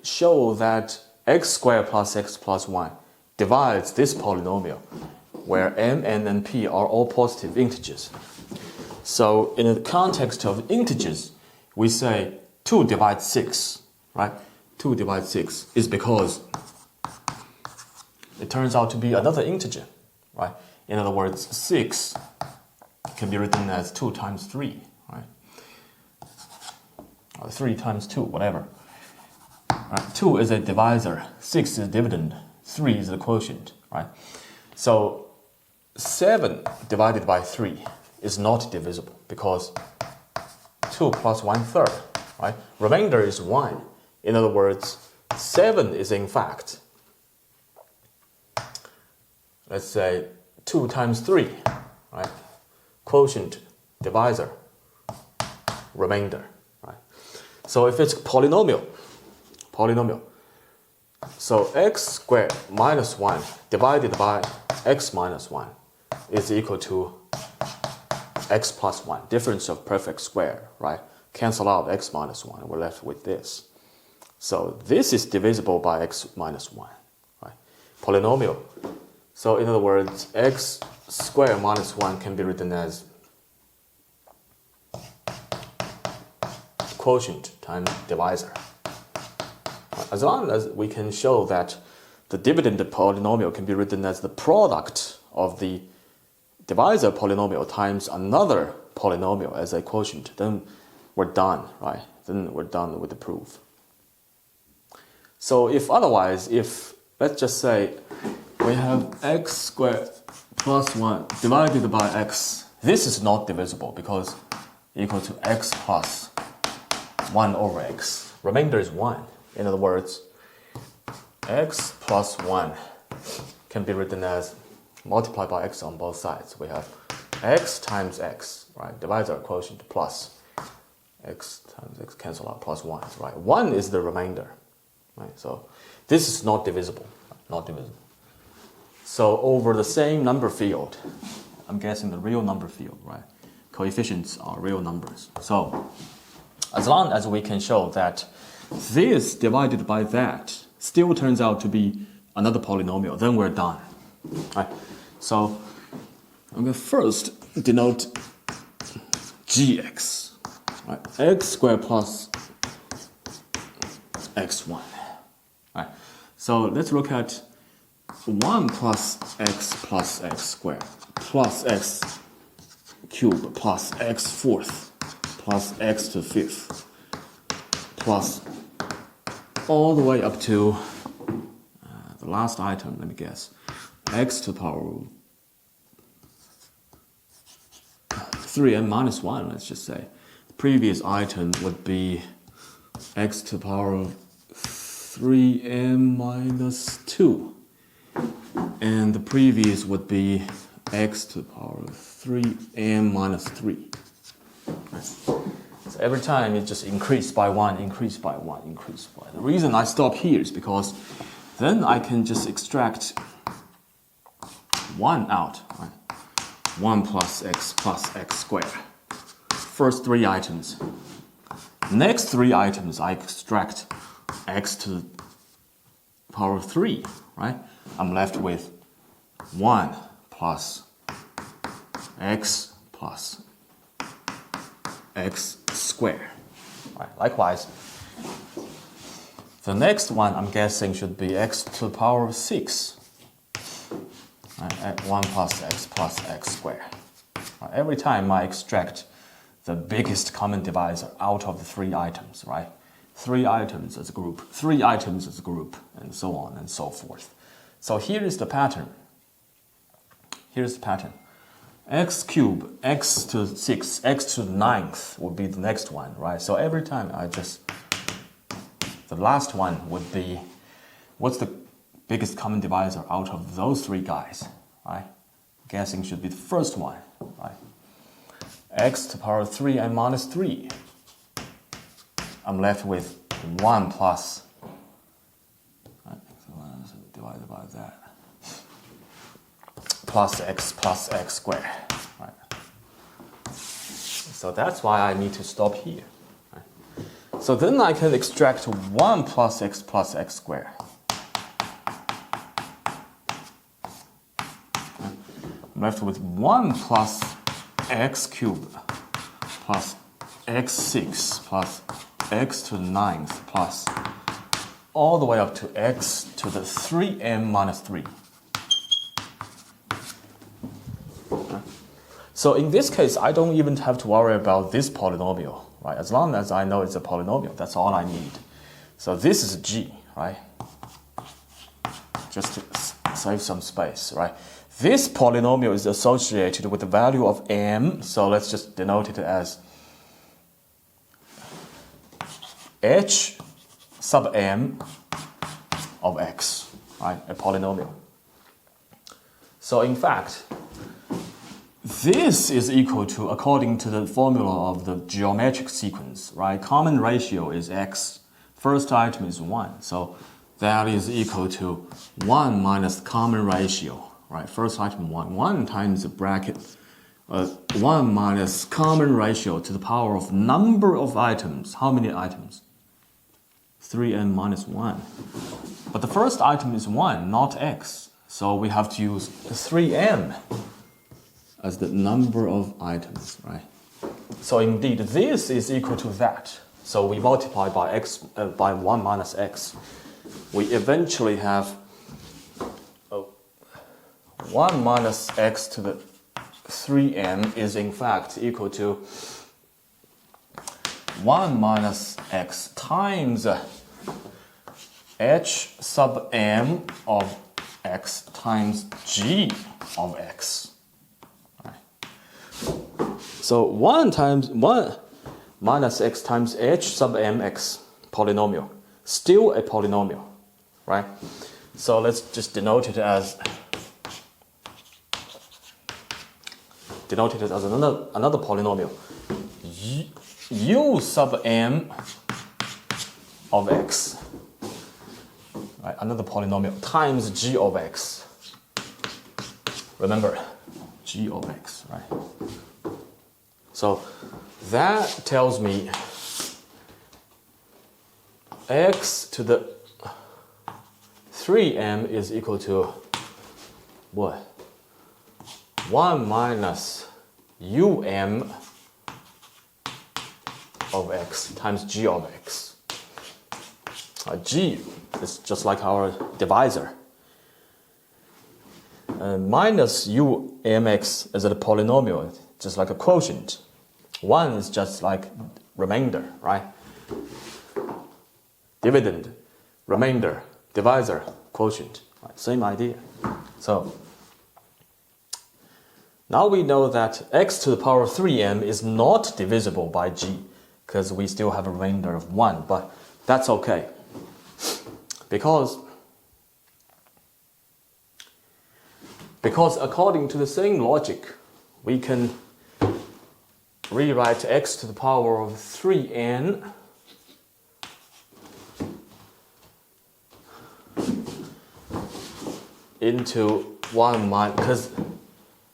show that x squared plus x plus 1 divides this polynomial, where m, n, and p are all positive integers. So in the context of integers, we say 2 divides 6, right? 2 divides 6 is because it turns out to be another integer, right? In other words, 6 can be written as 2 times 3, right? Or 3 times 2, whatever. Right? 2 is a divisor, 6 is a dividend, 3 is the quotient, right? So 7 divided by 3 is not divisible because 2 plus 1/3, right? Remainder is 1. In other words, 7 is in fact, let's say 2 times 3, right? Quotient, divisor, remainder, right? So if it's polynomial, so x squared minus 1 divided by x minus 1 is equal to x plus 1, difference of perfect square, right? Cancel out x minus 1, we're left with this. So this is divisible by x minus 1, right? Polynomial. So in other words, x squared minus 1 can be written as quotient times divisor. As long as we can show that the dividend polynomial can be written as the product of the divisor polynomial times another polynomial as a quotient, then we're done, right? Then we're done with the proof. So if otherwise, if let's just say we have x squared plus 1 divided by x, this is not divisible because equal to x plus 1 over x. Remainder is 1. In other words, x plus 1 can be written as multiplied by x on both sides. We have x times x, right? Divisor quotient plus x times x, cancel out, plus 1, right? 1 is the remainder, right? So this is not divisible, not divisible. So over the same number field, I'm guessing the real number field, right? Coefficients are real numbers. So as long as we can show that this divided by that still turns out to be another polynomial, then we're done. Right? So I'm going to first denote gx, right? X squared plus x1. Right? So let's look at 1 plus x squared plus x cubed plus x fourth plus x to fifth plus all the way up to the last item, let me guess, x to the power 3n minus 1, let's just say. The previous item would be x to the power 3m minus 2. And the previous would be x to the power 3m minus 3. Right. So every time it just increased by 1, increased by 1, increased by 1. The reason I stop here is because then I can just extract 1 out. Right? 1 plus x squared. First 3 items. Next 3 items I extract x to the power 3, right? I'm left with 1 plus x plus x squared. Right. Likewise, the next one I'm guessing should be x to the power of 6. Right. 1 plus x squared. Right. Every time I extract the biggest common divisor out of the 3 items, right? 3 items as a group, 3 items as a group, and so on and so forth. So here is the pattern. Here's the pattern. X cubed, x to 6, x to the 9th would be the next one, right? So every time the last one would be, what's the biggest common divisor out of those 3 guys, right? Guessing should be the first one, right? X to the power 3 and minus 3. I'm left with 1 plus, right? So divided by that. Plus x squared, right? So that's why I need to stop here. Right? So then I can extract 1 plus x squared. I'm left with 1 plus x cubed plus x6 plus x to the 9th plus all the way up to x to the 3m minus 3. So in this case, I don't even have to worry about this polynomial, right? As long as I know it's a polynomial, that's all I need. So this is g, right? Just to save some space, right? This polynomial is associated with the value of m, so let's just denote it as h sub m of x, right? A polynomial. So in fact, this is equal to, according to the formula of the geometric sequence, right? Common ratio is x. First item is 1. So that is equal to 1 minus common ratio, right? First item 1. 1 times the bracket 1 minus common ratio to the power of number of items. How many items? 3n minus 1. But the first item is 1, not x. So we have to use 3m as the number of items, right? So indeed, this is equal to that. So we multiply by x by 1 minus x. We eventually have 1 minus x to the 3m is in fact equal to 1 minus x times h sub m of x times g of x. So 1 minus x times h sub mx, polynomial. Still a polynomial, right? So let's just denote it as another polynomial. U sub m of x, right? Another polynomial times g of x. Remember, g of x, right? So that tells me x to the 3m is equal to what? 1 minus um of x times g of x. G is just like our divisor. Minus umx is a polynomial, just like a quotient. 1 is just like remainder, right? Dividend, remainder, divisor, quotient, right? Same idea. So now we know that x to the power of 3m is not divisible by g because we still have a remainder of 1, but that's okay. Because according to the same logic, we can rewrite x to the power of 3n into 1 minus, because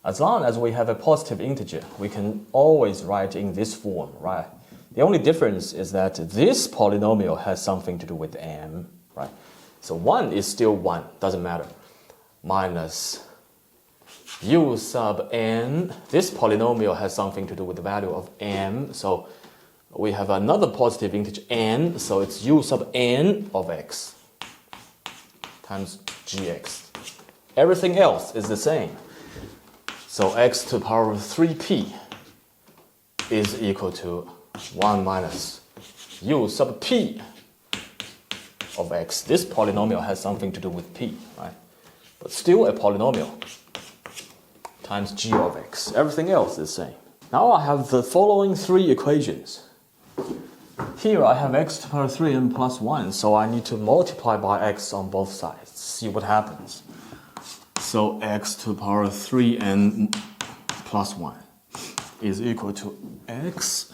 as long as we have a positive integer, we can always write in this form, right? The only difference is that this polynomial has something to do with m, right? So 1 is still 1, doesn't matter, minus u sub n. This polynomial has something to do with the value of m, so we have another positive integer n, so it's u sub n of x times gx. Everything else is the same. So x to the power of 3p is equal to 1 minus u sub p of x. This polynomial has something to do with p, right? But still a polynomial times g of x. Everything else is the same. Now I have the following three equations. Here I have x to the power 3n plus 1, so I need to multiply by x on both sides. See what happens. So x to the power 3n plus 1 is equal to x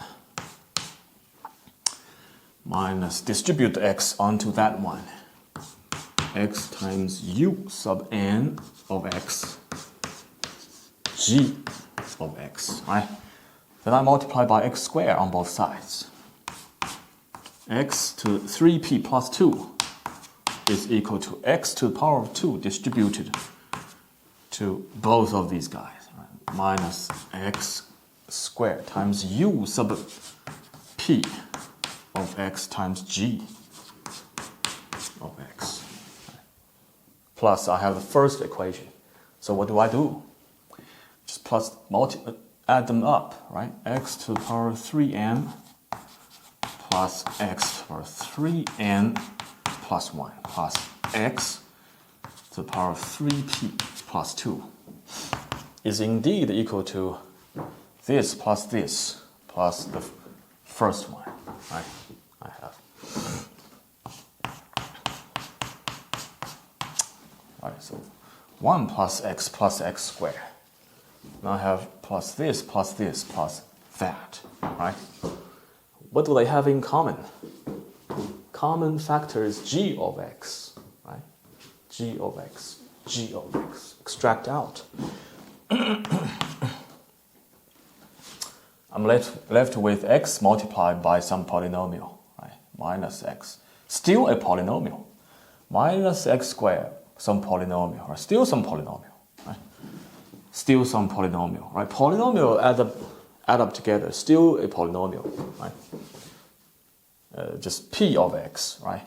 minus, distribute x onto that one, x times u sub n of x, g of x, right? Then I multiply by x squared on both sides. x to 3p plus 2 is equal to x to the power of 2 distributed to both of these guys, right? Minus x squared times u sub p of x times g of x. Plus, I have the first equation. So what do? Just add them up, right? X to the power of 3n plus x to the power of 3n plus 1 plus x to the power of 3p plus 2 is indeed equal to this plus the first one, right? I have. All right, so 1 plus x squared. Now I have plus this plus that, right? What do they have in common? Common factor is g of x, right? G of x. Extract out. I'm left with x multiplied by some polynomial, right? Minus x. Still a polynomial. Minus x squared, some polynomial, right? Still some polynomial, right? Still some polynomial, right? Polynomial add up together, still a polynomial, right? Just p of x, right?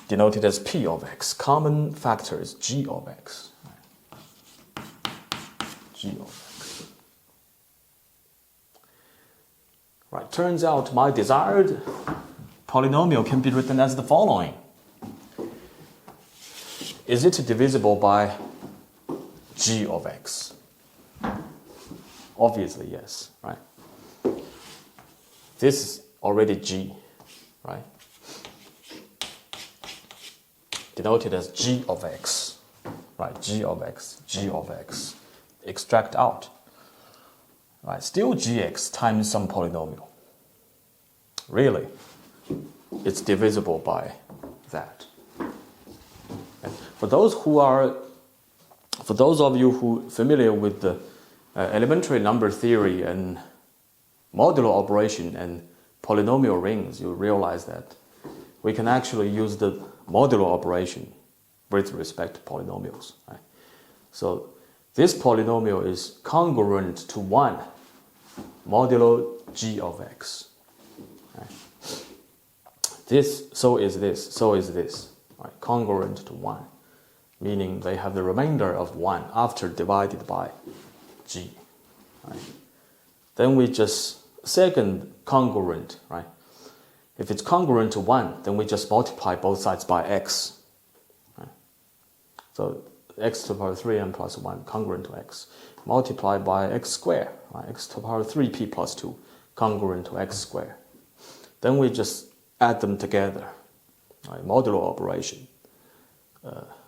Denoted as p of x. Common factor is g of x. Right? G of x. Right, turns out my desired polynomial can be written as the following. Is it divisible by g of x? Obviously, yes, right? This is already g, right? Denoted as g of x, right? G of x. Extract out, right? Still gx times some polynomial. Really, it's divisible by that. And for those of you who are familiar with the elementary number theory and modular operation and polynomial rings, you realize that we can actually use the modular operation with respect to polynomials. Right? So this polynomial is congruent to 1 modulo g of x. Right? So is this. Right? Congruent to 1, meaning they have the remainder of 1 after divided by g. Right? Then we just second congruent, right? If it's congruent to 1, then we just multiply both sides by x. Right? So x to the power 3n plus 1 congruent to x. Multiplied by x squared, right? X to the power 3p plus 2 congruent to x squared. Then we just add them together. Right? Modular operation,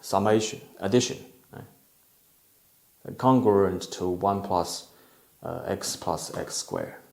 summation, addition. Right? Congruent to 1 plus x squared.